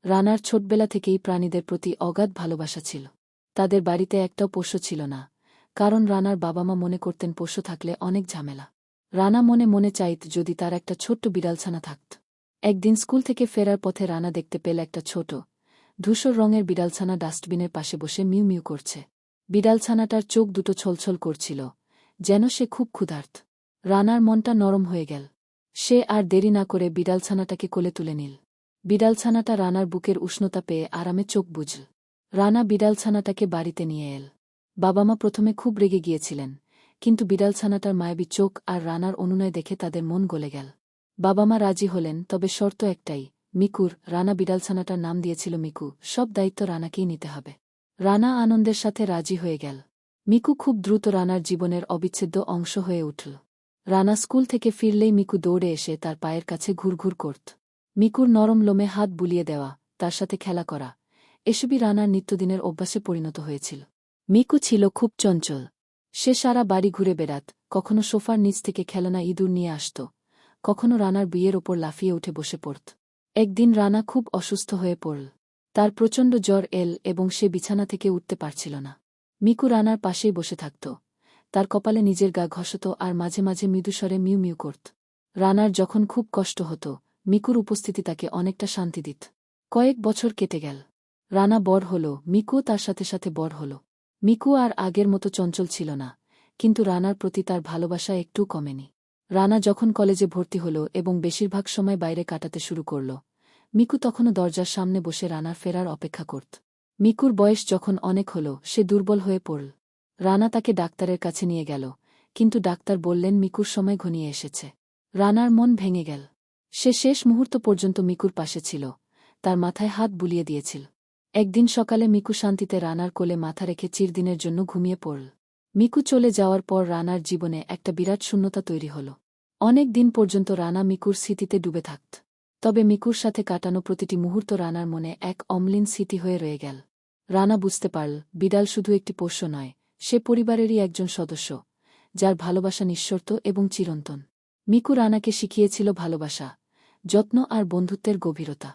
রানার ছোটবেলা থেকেই প্রাণীদের প্রতি অগাধ ভালোবাসা ছিল। তাদের বাড়িতে একটাও পোষ্য ছিল না, কারণ রানার বাবা মা মনে করতেন পোষ্য থাকলে অনেক ঝামেলা। রানা মনে মনে চাইত যদি তার একটা ছোট্ট বিড়ালছানা থাকত। একদিন স্কুল থেকে ফেরার পথে রানা দেখতে পেল একটা ছোট ধূসর রঙের বিড়ালছানা ডাস্টবিনের পাশে বসে মিউ মিউ করছে। বিড়ালছানাটার চোখ দুটো ছলছল করছিল, যেন সে খুব ক্ষুধার্ত। রানার মনটা নরম হয়ে গেল। সে আর দেরি না করে বিড়ালছানাটাকে কোলে তুলে নিল। বিড়ালছানাটা রানার বুকের উষ্ণতা পেয়ে আরামে চোখ বুঝল। রানা বিড়ালছানাটাকে বাড়িতে নিয়ে এল। বাবা মা প্রথমে খুব রেগে গিয়েছিলেন, কিন্তু বিড়ালছানাটার মায়াবী চোখ আর রানার অনুনয় দেখে তাদের মন গলে গেল। বাবা মা রাজি হলেন, তবে শর্ত একটাই, মিকুর। রানা বিড়ালছানাটার নাম দিয়েছিল মিকু, সব দায়িত্ব রানাকেই নিতে হবে। রানা আনন্দের সাথে রাজি হয়ে গেল। মিকু খুব দ্রুত রানার জীবনের অবিচ্ছেদ্য অংশ হয়ে উঠল। রানা স্কুল থেকে ফিরলেই মিকু দৌড়ে এসে তার পায়ের কাছে ঘুরঘুর করত। মিকুর নরম লোমে হাত বুলিয়ে দেওয়া, তার সাথে খেলা করা, এসবই রানার নিত্যদিনের অভ্যাসে পরিণত হয়েছিল। মিকু ছিল খুব চঞ্চল। সে সারা বাড়ি ঘুরে বেড়াত, কখনো সোফার নিচ থেকে খেলনা ইঁদুর নিয়ে আসত, কখনো রানার বিয়ের ওপর লাফিয়ে উঠে বসে পড়ত। একদিন রানা খুব অসুস্থ হয়ে পড়ল। তার প্রচণ্ড জ্বর এল এবং সে বিছানা থেকে উঠতে পারছিল না। মিকু রানার পাশেই বসে থাকত, তার কপালে নিজের গা ঘষত আর মাঝে মাঝে মৃদুস্বরে মিউ মিউ করত। রানার যখন খুব কষ্ট হতো, মিকুর উপস্থিতি তাকে অনেকটা শান্তি দিত। কয়েক বছর কেটে গেল। রানা বড় হল, মিকুও তার সাথে সাথে বড় হল। মিকু আর আগের মতো চঞ্চল ছিল না, কিন্তু রানার প্রতি তার ভালোবাসা একটু কমেনি। রানা যখন কলেজে ভর্তি হল এবং বেশিরভাগ সময় বাইরে কাটাতে শুরু করল, মিকু তখনও দরজার সামনে বসে রানার ফেরার অপেক্ষা করত। মিকুর বয়স যখন অনেক হল, সে দুর্বল হয়ে পড়ল। রানা তাকে ডাক্তারের কাছে নিয়ে গেল, কিন্তু ডাক্তার বললেন মিকুর সময় ঘনিয়ে এসেছে। রানার মন ভেঙে গেল। সে শেষ মুহূর্ত পর্যন্ত মিকুর পাশে ছিল, তার মাথায় হাত বুলিয়ে দিয়েছিল। একদিন সকালে মিকু শান্তিতে রানার কোলে মাথা রেখে চিরদিনের জন্য ঘুমিয়ে পড়ল। মিকু চলে যাওয়ার পর রানার জীবনে একটা বিরাট শূন্যতা তৈরি হল। অনেক দিন পর্যন্ত রানা মিকুর স্মৃতিতে ডুবে থাকত। তবে মিকুর সাথে কাটানো প্রতিটি মুহূর্ত রানার মনে এক অম্লিন স্মৃতি হয়ে রয়ে গেল। রানা বুঝতে পারল, বিড়াল শুধু একটি পোষ্য নয়, সে পরিবারেরই একজন সদস্য, যার ভালোবাসা নিঃশর্ত এবং চিরন্তন। মিকু রানাকে শিখিয়েছিল ভালোবাসা, যত্ন আর বন্ধুত্বের গভীরতা।